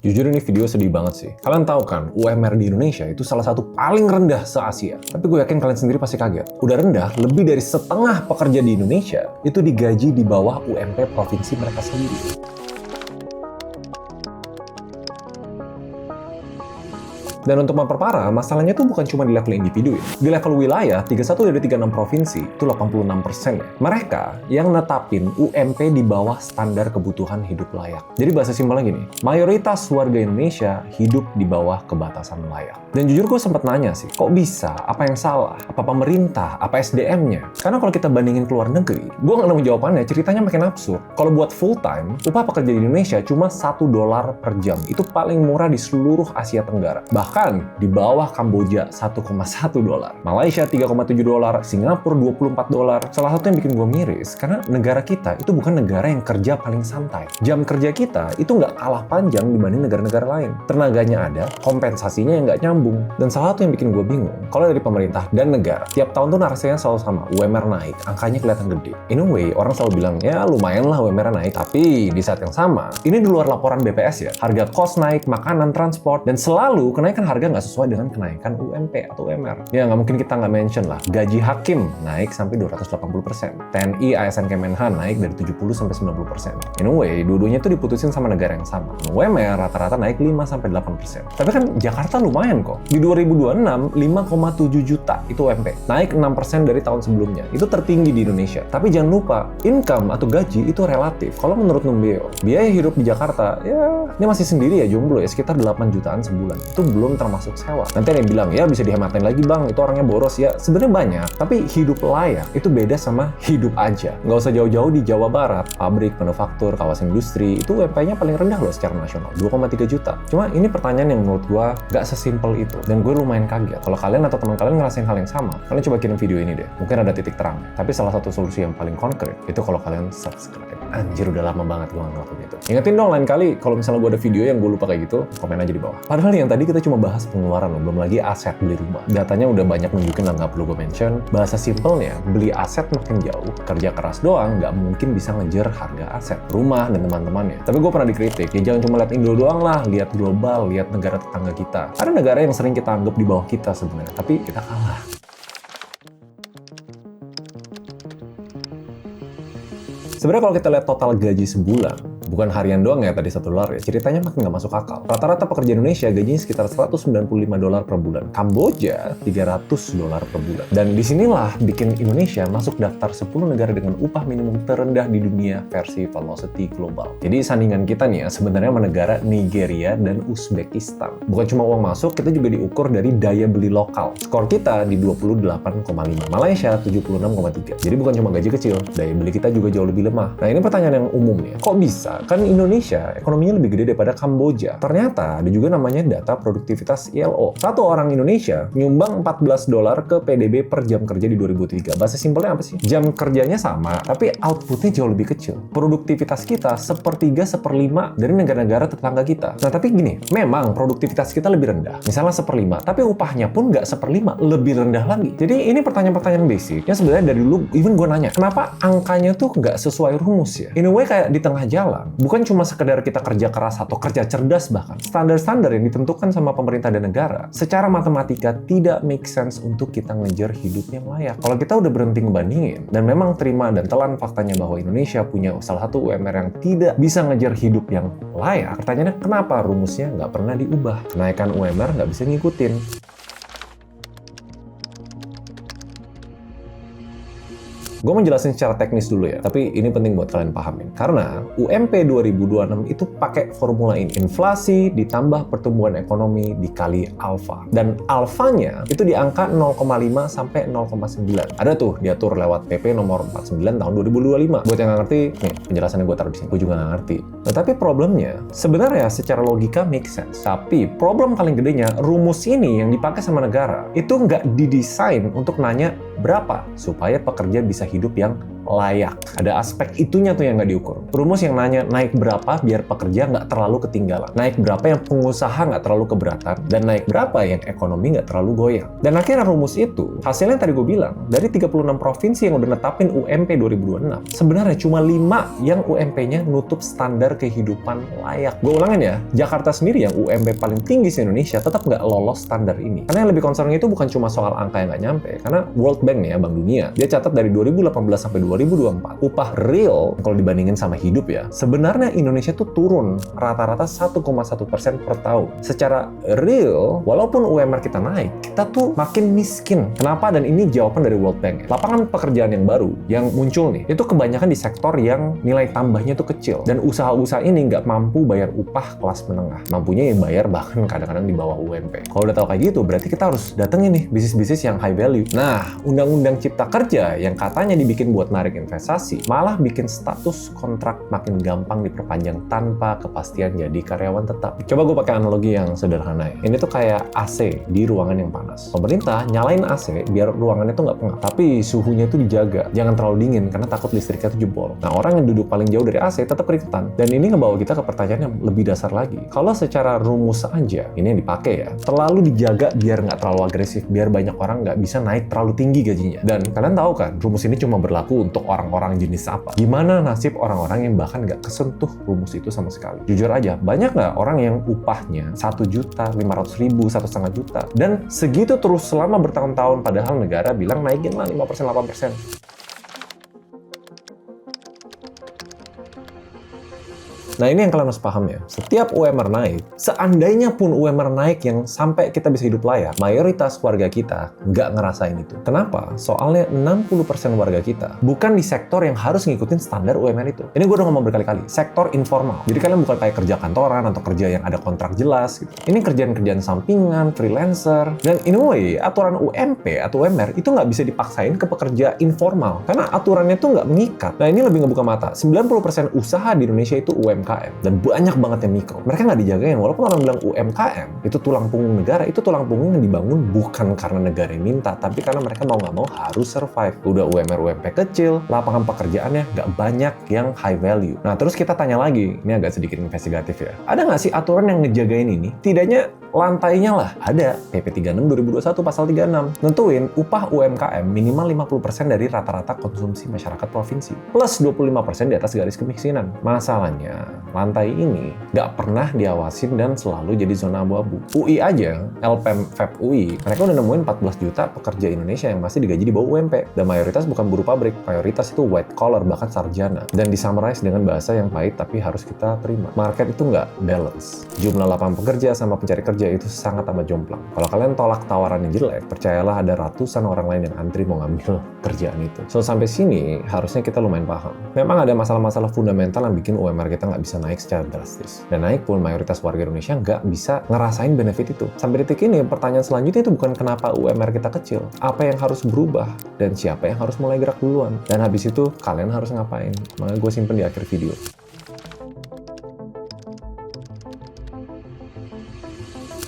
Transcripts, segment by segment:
Jujur ini video sedih banget sih. Kalian tahu kan, UMR di Indonesia itu salah satu paling rendah se-Asia. Tapi gue yakin kalian sendiri pasti kaget. Udah rendah, lebih dari setengah pekerja di Indonesia itu digaji di bawah UMP provinsi mereka sendiri. Dan untuk memperparah, masalahnya itu bukan cuma di level individu ya. Di level wilayah, 31 dari 36 provinsi, itu 86% ya. Mereka yang netapin UMP di bawah standar kebutuhan hidup layak. Jadi bahasa simpelnya gini, mayoritas warga Indonesia hidup di bawah kebatasan layak. Dan jujur gue sempat nanya sih, kok bisa? Apa yang salah? Apa pemerintah? Apa SDM-nya? Karena kalau kita bandingin ke luar negeri, gue nggak nemu jawabannya, ceritanya makin absurd. Kalau buat full time, upah pekerja di Indonesia cuma $1 per jam. Itu paling murah di seluruh Asia Tenggara. Bahkan di bawah Kamboja $1,1, Malaysia $3,7, Singapura $24. Salah satu yang bikin gue miris karena negara kita itu bukan negara yang kerja paling santai. Jam kerja kita itu nggak kalah panjang dibanding negara-negara lain. Tenaganya ada, kompensasinya yang nggak nyambung. Dan salah satu yang bikin gue bingung, kalau dari pemerintah dan negara, tiap tahun tuh narasinya selalu sama, UMR naik, angkanya kelihatan gede. In a way, orang selalu bilang, ya lumayan lah UMR naik, tapi di saat yang sama, ini di luar laporan BPS ya, harga kos naik, makanan, transport, dan selalu kenaikan harga nggak sesuai dengan kenaikan UMP atau UMR. Ya nggak mungkin kita nggak mention lah, gaji hakim naik sampai 280%, TNI ASN Kemenhan naik dari 70 sampai 90%. In a way, dua-duanya tuh diputusin sama negara yang sama. UMR rata-rata naik 5-8%. Tapi kan Jakarta lumayan kok. Di 2026, 5,7 juta itu UMP. Naik 6% dari tahun sebelumnya. Itu tertinggi di Indonesia. Tapi jangan lupa, income atau gaji itu relatif. Kalau menurut Numbeo, biaya hidup di Jakarta, ya ini masih sendiri ya jomblo ya, sekitar 8 jutaan sebulan. Itu belum termasuk sewa. Nanti ada yang bilang, ya bisa dihematin lagi bang, itu orangnya boros. Ya sebenarnya banyak, tapi hidup layak itu beda sama hidup aja. Nggak usah jauh-jauh di Jawa Barat, pabrik, manufaktur, kawasan industri, itu UMP-nya paling rendah loh secara nasional, 2,3 juta. Cuma ini pertanyaan yang menurut gua nggak sesimpel itu. Dan gue lumayan kaget. Kalau kalian atau teman kalian ngerasain hal yang sama, kalian coba kirim video ini deh. Mungkin ada titik terang. Tapi salah satu solusi yang paling konkret, itu kalau kalian subscribe. Anjir, udah lama banget gue nggak ngelakuin itu. Ingetin dong lain kali, kalau misalnya gue ada video yang gue lupa kayak gitu, komen aja di bawah. Padahal yang tadi kita cuma bahas pengeluaran loh, belum lagi aset beli rumah. Datanya udah banyak nunjukin lah, nggak perlu gue mention. Bahasa simpelnya, beli aset makin jauh, kerja keras doang nggak mungkin bisa ngejar harga aset, rumah, dan teman-temannya. Tapi gue pernah dikritik, ya jangan cuma lihat Indo doang lah, lihat global, lihat negara tetangga kita. Ada negara yang sering kita anggap di bawah kita sebenarnya, tapi kita kalah. Sebenarnya kalau kita lihat total gaji sebulan, bukan harian doang ya tadi $1 ya, ceritanya makin nggak masuk akal. Rata-rata pekerja Indonesia gajinya sekitar $195 per bulan. Kamboja $300 per bulan. Dan disinilah bikin Indonesia masuk daftar 10 negara dengan upah minimum terendah di dunia versi Velocity Global. Jadi sandingan kita nih ya sebenarnya sama negara Nigeria dan Uzbekistan. Bukan cuma uang masuk, kita juga diukur dari daya beli lokal. Skor kita di 28,5, Malaysia 76,3. Jadi bukan cuma gaji kecil, daya beli kita juga jauh lebih lemah. Nah ini pertanyaan yang umum ya, kok bisa? Kan Indonesia ekonominya lebih gede daripada Kamboja. Ternyata ada juga namanya data produktivitas ILO. Satu orang Indonesia nyumbang $14 ke PDB per jam kerja di 2003. Bahasa simpelnya apa sih? Jam kerjanya sama, tapi outputnya jauh lebih kecil. Produktivitas kita 1/3/5 dari negara-negara tetangga kita. Nah tapi gini, memang produktivitas kita lebih rendah. Misalnya 1/5, tapi upahnya pun nggak 1/5, lebih rendah lagi. Jadi ini pertanyaan-pertanyaan basic. Ya sebenarnya dari dulu, even gue nanya, kenapa angkanya tuh nggak sesuai rumus ya? In a way kayak di tengah jalan. Bukan cuma sekedar kita kerja keras atau kerja cerdas bahkan. Standar-standar yang ditentukan sama pemerintah dan negara, secara matematika tidak make sense untuk kita ngejar hidup yang layak. Kalau kita udah berhenti ngebandingin, dan memang terima dan telan faktanya bahwa Indonesia punya salah satu UMR yang tidak bisa ngejar hidup yang layak, pertanyaannya kenapa rumusnya nggak pernah diubah? Kenaikan UMR nggak bisa ngikutin. Gue mau jelasin secara teknis dulu ya, tapi ini penting buat kalian pahamin. Karena UMP 2026 itu pakai formula ini. Inflasi ditambah pertumbuhan ekonomi dikali alfa. Dan alfanya itu di angka 0,5 sampai 0,9. Ada tuh diatur lewat PP nomor 49 tahun 2025. Buat yang nggak ngerti, nih penjelasannya gue taruh di sini. Gue juga nggak ngerti. Nah, tapi problemnya, sebenarnya secara logika make sense. Tapi problem paling gedenya, rumus ini yang dipakai sama negara, itu nggak didesain untuk nanya berapa supaya pekerja bisa hidup yang layak. Ada aspek itunya tuh yang nggak diukur. Rumus yang nanya naik berapa biar pekerja nggak terlalu ketinggalan, naik berapa yang pengusaha nggak terlalu keberatan, dan naik berapa yang ekonomi nggak terlalu goyang. Dan akhirnya rumus itu, hasilnya tadi gue bilang, dari 36 provinsi yang udah netapin UMP 2026, sebenarnya cuma 5 yang UMP-nya nutup standar kehidupan layak. Gue ulangin ya, Jakarta sendiri yang UMP paling tinggi di Indonesia tetap nggak lolos standar ini. Karena yang lebih concern itu bukan cuma soal angka yang nggak nyampe, karena World Bank nih ya, Bank Dunia, dia catat dari 2018 sampai 2024, upah real kalau dibandingin sama hidup ya, sebenarnya Indonesia tuh turun rata-rata 1,1% per tahun. Secara real, walaupun UMR kita naik, kita tuh makin miskin. Kenapa? Dan ini jawaban dari World Bank. Lapangan pekerjaan yang baru, yang muncul nih, itu kebanyakan di sektor yang nilai tambahnya tuh kecil. Dan usaha-usaha ini nggak mampu bayar upah kelas menengah. Mampunya ya bayar bahkan kadang-kadang di bawah UMP. Kalau udah tahu kayak gitu, berarti kita harus datengin nih bisnis-bisnis yang high value. Nah, Undang-Undang Cipta Kerja yang katanya dibikin buat narik investasi, malah bikin status kontrak makin gampang diperpanjang tanpa kepastian jadi karyawan tetap. Coba gue pakai analogi yang sederhana ya. Ini tuh kayak AC di ruangan yang panas. Pemerintah nyalain AC biar ruangannya tuh nggak pengap, tapi suhunya tuh dijaga. Jangan terlalu dingin karena takut listriknya tuh jebol. Nah, orang yang duduk paling jauh dari AC tetap keringetan. Dan ini ngebawa kita ke pertanyaan yang lebih dasar lagi. Kalau secara rumus aja, ini yang dipakai ya, terlalu dijaga biar nggak terlalu agresif, biar banyak orang nggak bisa naik terlalu tinggi gajinya. Dan kalian tahu kan, rumus ini cuma berlaku untuk orang-orang jenis apa. Gimana nasib orang-orang yang bahkan nggak kesentuh rumus itu sama sekali? Jujur aja, banyak nggak orang yang upahnya 1.500.000, 1,5 juta, dan segitu terus selama bertahun-tahun, padahal negara bilang naikin lah 5%, 8%. Nah, ini yang kalian harus paham ya. Setiap UMR naik, seandainya pun UMR naik yang sampai kita bisa hidup layak, mayoritas warga kita nggak ngerasain itu. Kenapa? Soalnya 60% warga kita bukan di sektor yang harus ngikutin standar UMR itu. Ini gue udah ngomong berkali-kali, sektor informal. Jadi kalian bukan kayak kerja kantoran atau kerja yang ada kontrak jelas gitu. Ini kerjaan-kerjaan sampingan, freelancer, dan in a way, aturan UMP atau UMR itu nggak bisa dipaksain ke pekerja informal. Karena aturannya tuh nggak mengikat. Nah, ini lebih ngebuka mata. 90% usaha di Indonesia itu UMKM. Dan banyak banget yang mikro. Mereka nggak dijagain. Walaupun orang bilang UMKM itu tulang punggung negara, itu tulang punggung yang dibangun bukan karena negara yang minta, tapi karena mereka mau nggak mau harus survive. Udah UMR UMP kecil, lapangan pekerjaannya nggak banyak yang high value. Nah, terus kita tanya lagi, ini agak sedikit investigatif ya. Ada nggak sih aturan yang ngejagain ini? Tidaknya lantainya lah. Ada. PP 36 2021 pasal 36. Nentuin upah UMKM minimal 50% dari rata-rata konsumsi masyarakat provinsi. Plus 25% di atas garis kemiskinan. Masalahnya, lantai ini nggak pernah diawasin dan selalu jadi zona abu-abu. UI aja, LPM FEB UI, mereka udah nemuin 14 juta pekerja Indonesia yang masih digaji di bawah UMP. Dan mayoritas bukan buruh pabrik, mayoritas itu white collar, bahkan sarjana. Dan disummarize dengan bahasa yang pahit tapi harus kita terima. Market itu nggak balance. Jumlah lapangan pekerja sama pencari kerja itu sangat amat jomplang. Kalau kalian tolak tawaran yang jelek, percayalah ada ratusan orang lain yang antri mau ngambil kerjaan itu. So, sampai sini harusnya kita lumayan paham. Memang ada masalah-masalah fundamental yang bikin UMR kita nggak bisa naik secara drastis. Dan naik pun mayoritas warga Indonesia nggak bisa ngerasain benefit itu. Sampai detik ini, pertanyaan selanjutnya itu bukan kenapa UMR kita kecil. Apa yang harus berubah? Dan siapa yang harus mulai gerak duluan? Dan habis itu, kalian harus ngapain? Makanya gue simpen di akhir video.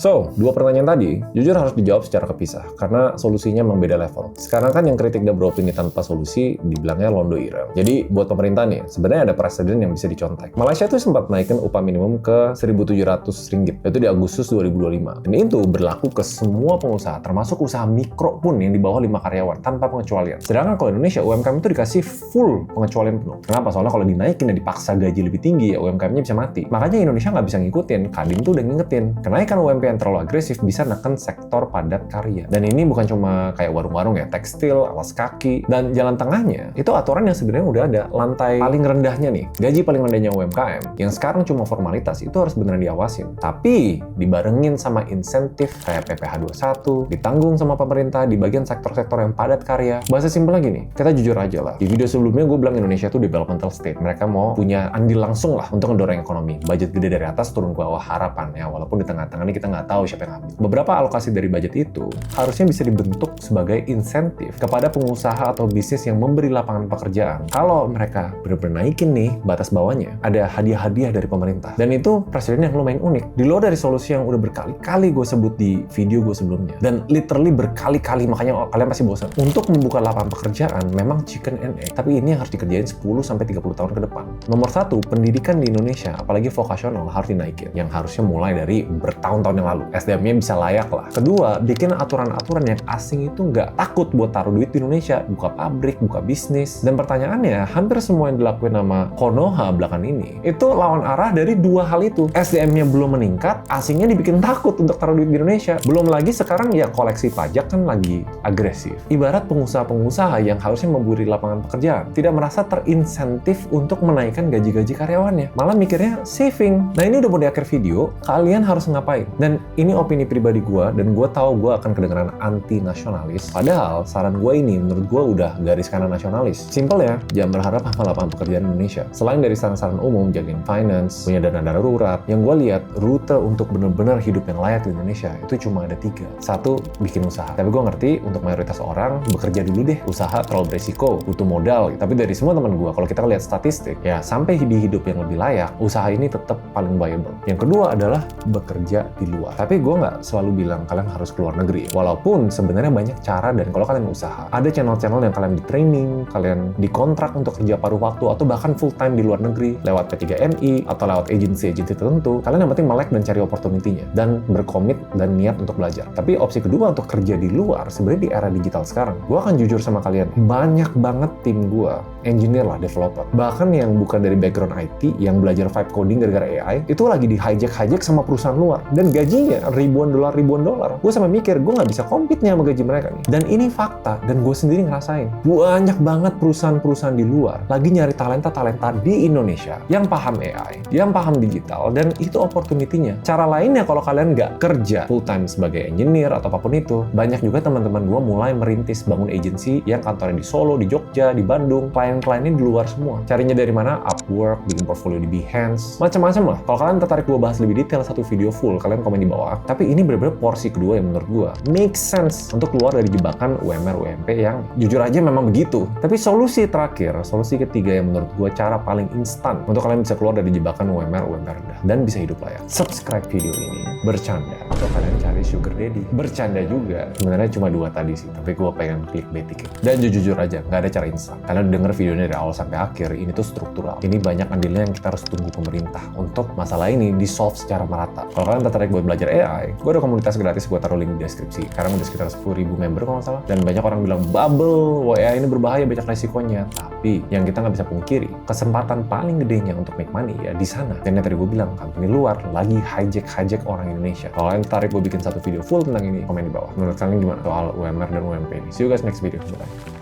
So, dua pertanyaan tadi, jujur harus dijawab secara kepisah, karena solusinya memang beda level. Sekarang kan yang kritik dan beropini tanpa solusi, dibilangnya londo irel. Jadi, buat pemerintah nih, sebenarnya ada presiden yang bisa dicontek. Malaysia tuh sempat naikin upah minimum ke 1.700 ringgit, itu di Agustus 2025. Dan itu berlaku ke semua pengusaha, termasuk usaha mikro pun yang di bawah 5 karyawan, tanpa pengecualian. Sedangkan kalau Indonesia, UMKM itu dikasih full pengecualian penuh. Kenapa? Soalnya kalau dinaikin dan dipaksa gaji lebih tinggi, ya UMKM-nya bisa mati. Makanya Indonesia nggak bisa ngikutin, Kadin tuh udah ngingetin. Kenaikan UMP yang terlalu agresif bisa neken sektor padat karya. Dan ini bukan cuma kayak warung-warung ya, tekstil, alas kaki, dan jalan tengahnya. Itu aturan yang sebenarnya udah ada. Lantai paling rendahnya nih, gaji paling rendahnya UMKM, yang sekarang cuma formalitas, itu harus beneran diawasin. Tapi dibarengin sama insentif kayak PPh 21, ditanggung sama pemerintah di bagian sektor-sektor yang padat karya. Bahasa simpel lagi nih, kita jujur aja lah. Di video sebelumnya gue bilang Indonesia tuh developmental state. Mereka mau punya andil langsung lah untuk ngedorong ekonomi. Budget gede dari atas turun ke bawah harapan ya, walaupun di tengah-tengah ini kita nggak nggak tahu siapa yang ambil. Beberapa alokasi dari budget itu harusnya bisa dibentuk sebagai insentif kepada pengusaha atau bisnis yang memberi lapangan pekerjaan. Kalau mereka benar-benar naikin nih batas bawahnya, ada hadiah-hadiah dari pemerintah. Dan itu presiden yang lumayan unik. Di luar dari solusi yang udah berkali-kali gue sebut di video gue sebelumnya. Dan literally berkali-kali, makanya kalian pasti bosan. Untuk membuka lapangan pekerjaan memang chicken and egg. Tapi ini yang harus dikerjain 10-30 tahun ke depan. Nomor satu, pendidikan di Indonesia, apalagi vokasional, harus dinaikin. Yang harusnya mulai dari bertahun-tahun yang lalu. SDM-nya bisa layak lah. Kedua, bikin aturan-aturan yang asing itu nggak takut buat taruh duit di Indonesia. Buka pabrik, buka bisnis. Dan pertanyaannya, hampir semua yang dilakuin sama Konoha belakangan ini, itu lawan arah dari dua hal itu. SDM-nya belum meningkat, asingnya dibikin takut untuk taruh duit di Indonesia. Belum lagi sekarang ya koleksi pajak kan lagi agresif. Ibarat pengusaha-pengusaha yang harusnya memberi lapangan pekerjaan, tidak merasa terinsentif untuk menaikkan gaji-gaji karyawannya. Malah mikirnya saving. Nah ini udah mau di akhir video, kalian harus ngapain? Dan ini opini pribadi gue, dan gue tahu gue akan kedengeran anti-nasionalis. Padahal saran gue ini menurut gue udah garis kanan nasionalis. Simple ya, jangan berharap sama lapangan pekerjaan Indonesia. Selain dari saran-saran umum, jagain finance, punya dana darurat, yang gue lihat rute untuk benar-benar hidup yang layak di Indonesia itu cuma ada 3. Satu, bikin usaha. Tapi gue ngerti untuk mayoritas orang bekerja dulu deh. Usaha terlalu beresiko, butuh modal. Tapi dari semua teman gue, kalau kita lihat statistik, ya sampai di hidup yang lebih layak, usaha ini tetap paling viable. Yang kedua adalah bekerja di luar. Tapi gue nggak selalu bilang kalian harus keluar negeri. Walaupun sebenarnya banyak cara, dan kalau kalian usaha, ada channel-channel yang kalian di training, kalian dikontrak untuk kerja paruh waktu, atau bahkan full time di luar negeri, lewat P3NI, atau lewat agensi-agensi tertentu. Kalian yang penting melek dan cari opportunity-nya, dan berkomit dan niat untuk belajar. Tapi opsi kedua untuk kerja di luar, sebenarnya di era digital sekarang, gue akan jujur sama kalian, banyak banget tim gue, engineer lah, developer, bahkan yang bukan dari background IT, yang belajar vibe coding gara-gara AI, itu lagi di hijack sama perusahaan luar, dan gajinya ribuan dolar. Gue sampai mikir, gue nggak bisa compete nih sama gaji mereka nih. Dan ini fakta, dan gue sendiri ngerasain, banyak banget perusahaan-perusahaan di luar lagi nyari talenta-talenta di Indonesia yang paham AI, yang paham digital, dan itu opportunity-nya. Cara lainnya kalau kalian nggak kerja full time sebagai engineer atau apapun itu, banyak juga teman-teman gue mulai merintis bangun agency yang kantornya di Solo, di Jogja, di Bandung, klien-kliennya di luar semua. Carinya dari mana? Upwork, bikin portfolio di Behance, macam-macam lah. Kalau kalian tertarik gue bahas lebih detail satu video full, kalian komen di bawah. Tapi ini benar-benar porsi kedua yang menurut gue make sense untuk keluar dari jebakan UMR UMP yang jujur aja memang begitu. Tapi solusi terakhir, solusi ketiga yang menurut gue cara paling instan untuk kalian bisa keluar dari jebakan UMR rendah dan bisa hidup layak. Subscribe video ini, bercanda, atau kalian cari sugar daddy. Bercanda juga, sebenarnya cuma 2 tadi sih, tapi gue pengen clickbait dikit. Dan jujur aja, nggak ada cara instan. Kalian denger videonya dari awal sampai akhir, ini tuh struktural. Ini banyak andilnya yang kita harus tunggu pemerintah untuk masalah ini di-solve secara merata. Kalau kalian tertarik buat belajar AI, gue ada komunitas gratis, gue taruh link di deskripsi. Sekarang udah sekitar 10.000 member kalau nggak salah. Dan banyak orang bilang, bubble, wah AI ini berbahaya, banyak resikonya. Tapi yang kita nggak bisa pungkiri, kesempatan paling gedenya untuk make money ya di sana. Dan yang tadi gue bilang, company luar lagi hijack orang Indonesia. Kalau kalian tertarik gue bikin satu video full tentang ini, komen di bawah. Menurut kalian gimana soal UMR dan UMP ini? See you guys next video. Bye.